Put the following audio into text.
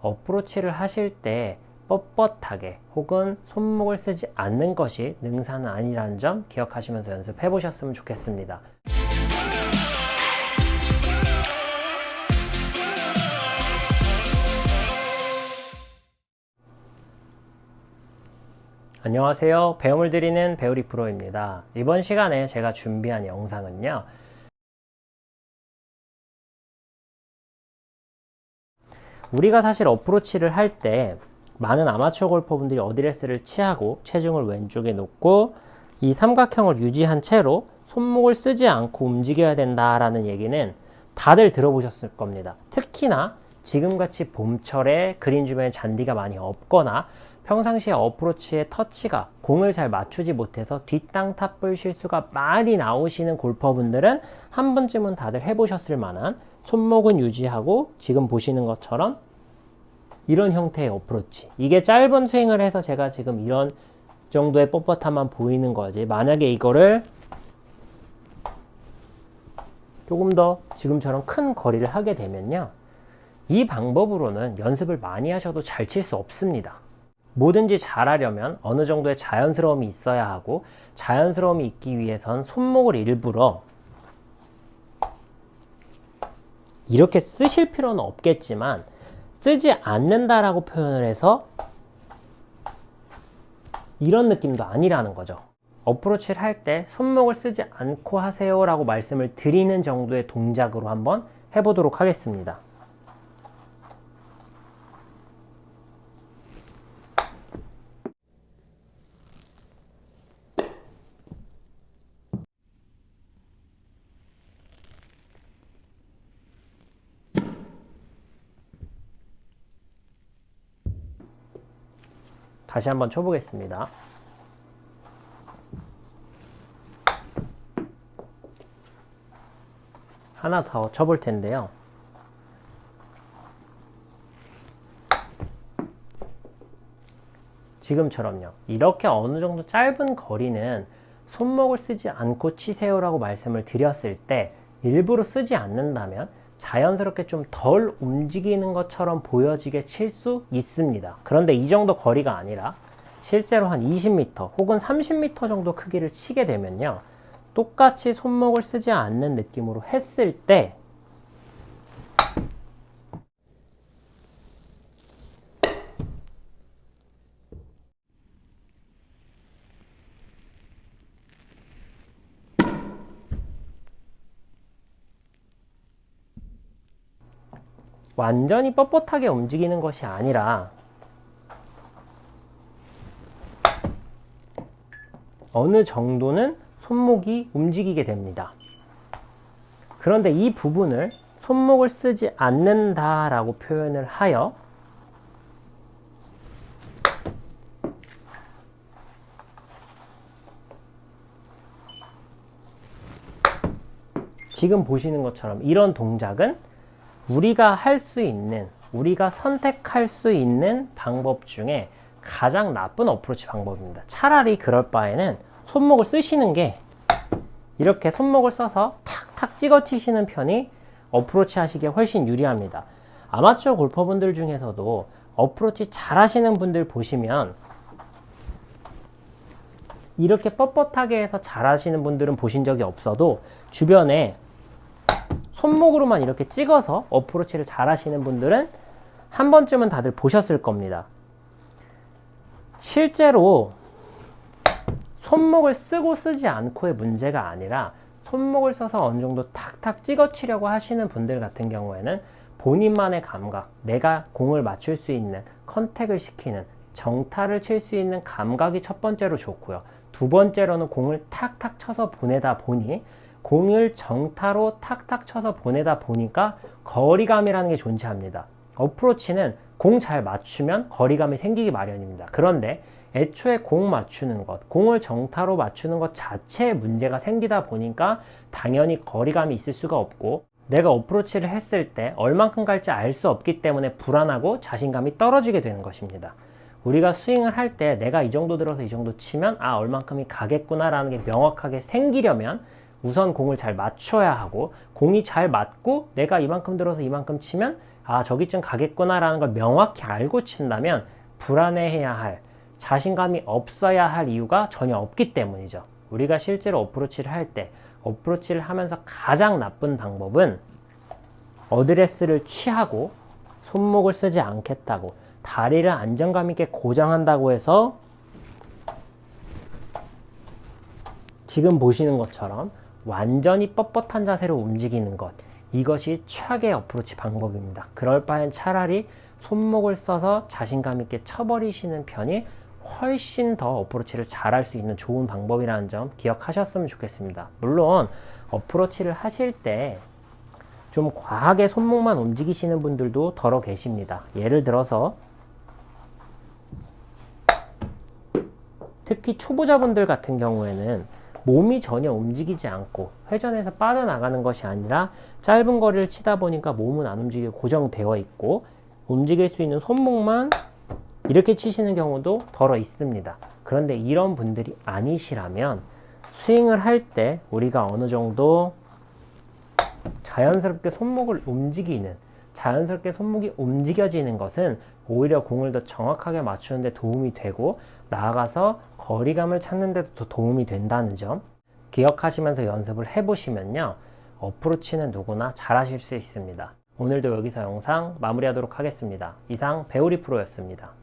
어프로치를 하실 때 뻣뻣하게 혹은 손목을 쓰지 않는 것이 능사는 아니라는 점 기억하시면서 연습해 보셨으면 좋겠습니다. 안녕하세요. 배움을 드리는 배우리 프로입니다. 이번 시간에 제가 준비한 영상은요, 우리가 사실 어프로치를 할 때 많은 아마추어 골퍼분들이 어드레스를 취하고 체중을 왼쪽에 놓고 이 삼각형을 유지한 채로 손목을 쓰지 않고 움직여야 된다라는 얘기는 다들 들어보셨을 겁니다. 특히나 지금같이 봄철에 그린 주변에 잔디가 많이 없거나 평상시에 어프로치의 터치가 공을 잘 맞추지 못해서 뒷땅 탑볼 실수가 많이 나오시는 골퍼분들은 한 번쯤은 다들 해보셨을 만한 손목은 유지하고 지금 보시는 것처럼 이런 형태의 어프로치, 이게 짧은 스윙을 해서 제가 지금 이런 정도의 뻣뻣함만 보이는 거지, 만약에 이거를 조금 더 지금처럼 큰 거리를 하게 되면요, 이 방법으로는 연습을 많이 하셔도 잘 칠 수 없습니다. 뭐든지 잘하려면 어느 정도의 자연스러움이 있어야 하고, 자연스러움이 있기 위해선 손목을 일부러 이렇게 쓰실 필요는 없겠지만 쓰지 않는다라고 표현을 해서 이런 느낌도 아니라는 거죠. 어프로치를 할 때 손목을 쓰지 않고 하세요 라고 말씀을 드리는 정도의 동작으로 한번 해보도록 하겠습니다. 다시 한번 쳐보겠습니다. 하나 더 쳐볼 텐데요. 지금처럼요. 이렇게 어느 정도 짧은 거리는 손목을 쓰지 않고 치세요라고 말씀을 드렸을 때 일부러 쓰지 않는다면 자연스럽게 좀 덜 움직이는 것처럼 보여지게 칠 수 있습니다. 그런데 이 정도 거리가 아니라 실제로 한 20m 혹은 30m 정도 크기를 치게 되면요, 똑같이 손목을 쓰지 않는 느낌으로 했을 때 완전히 뻣뻣하게 움직이는 것이 아니라 어느 정도는 손목이 움직이게 됩니다. 그런데 이 부분을 손목을 쓰지 않는다 라고 표현을 하여 지금 보시는 것처럼 이런 동작은 우리가 할 수 있는, 우리가 선택할 수 있는 방법 중에 가장 나쁜 어프로치 방법입니다. 차라리 그럴 바에는 손목을 쓰시는 게, 이렇게 손목을 써서 탁탁 찍어 치시는 편이 어프로치 하시기에 훨씬 유리합니다. 아마추어 골퍼분들 중에서도 어프로치 잘 하시는 분들 보시면 이렇게 뻣뻣하게 해서 잘 하시는 분들은 보신 적이 없어도 주변에 손목으로만 이렇게 찍어서 어프로치를 잘 하시는 분들은 한 번쯤은 다들 보셨을 겁니다. 실제로 손목을 쓰고 쓰지 않고의 문제가 아니라 손목을 써서 어느 정도 탁탁 찍어 치려고 하시는 분들 같은 경우에는 본인만의 감각, 내가 공을 맞출 수 있는, 컨택을 시키는, 정타를 칠 수 있는 감각이 첫 번째로 좋고요. 두 번째로는 공을 탁탁 쳐서 보내다 보니, 공을 정타로 탁탁 쳐서 보내다 보니까 거리감이라는 게 존재합니다. 어프로치는 공 잘 맞추면 거리감이 생기기 마련입니다. 그런데 애초에 공 맞추는 것, 공을 정타로 맞추는 것 자체에 문제가 생기다 보니까 당연히 거리감이 있을 수가 없고, 내가 어프로치를 했을 때 얼만큼 갈지 알 수 없기 때문에 불안하고 자신감이 떨어지게 되는 것입니다. 우리가 스윙을 할 때 내가 이 정도 들어서 이 정도 치면 얼만큼이 가겠구나 라는 게 명확하게 생기려면 우선 공을 잘 맞춰야 하고, 공이 잘 맞고 내가 이만큼 들어서 이만큼 치면 아, 저기쯤 가겠구나라는 걸 명확히 알고 친다면 불안해해야 할, 자신감이 없어야 할 이유가 전혀 없기 때문이죠. 우리가 실제로 어프로치를 할 때, 어프로치를 하면서 가장 나쁜 방법은 어드레스를 취하고 손목을 쓰지 않겠다고, 다리를 안정감 있게 고정한다고 해서 지금 보시는 것처럼 완전히 뻣뻣한 자세로 움직이는 것, 이것이 최악의 어프로치 방법입니다. 그럴 바엔 차라리 손목을 써서 자신감 있게 쳐버리시는 편이 훨씬 더 어프로치를 잘할 수 있는 좋은 방법이라는 점 기억하셨으면 좋겠습니다. 물론 어프로치를 하실 때 좀 과하게 손목만 움직이시는 분들도 더러 계십니다. 예를 들어서 특히 초보자분들 같은 경우에는 몸이 전혀 움직이지 않고 회전에서 빠져나가는 것이 아니라 짧은 거리를 치다 보니까 몸은 안 움직이고 고정되어 있고 움직일 수 있는 손목만 이렇게 치시는 경우도 더러 있습니다. 그런데 이런 분들이 아니시라면 스윙을 할 때 우리가 어느 정도 자연스럽게 손목을 움직이는, 자연스럽게 손목이 움직여지는 것은 오히려 공을 더 정확하게 맞추는 데 도움이 되고 나아가서 거리감을 찾는 데도 더 도움이 된다는 점 기억하시면서 연습을 해보시면요, 어프로치는 누구나 잘하실 수 있습니다. 오늘도 여기서 영상 마무리하도록 하겠습니다. 이상 배우리 프로였습니다.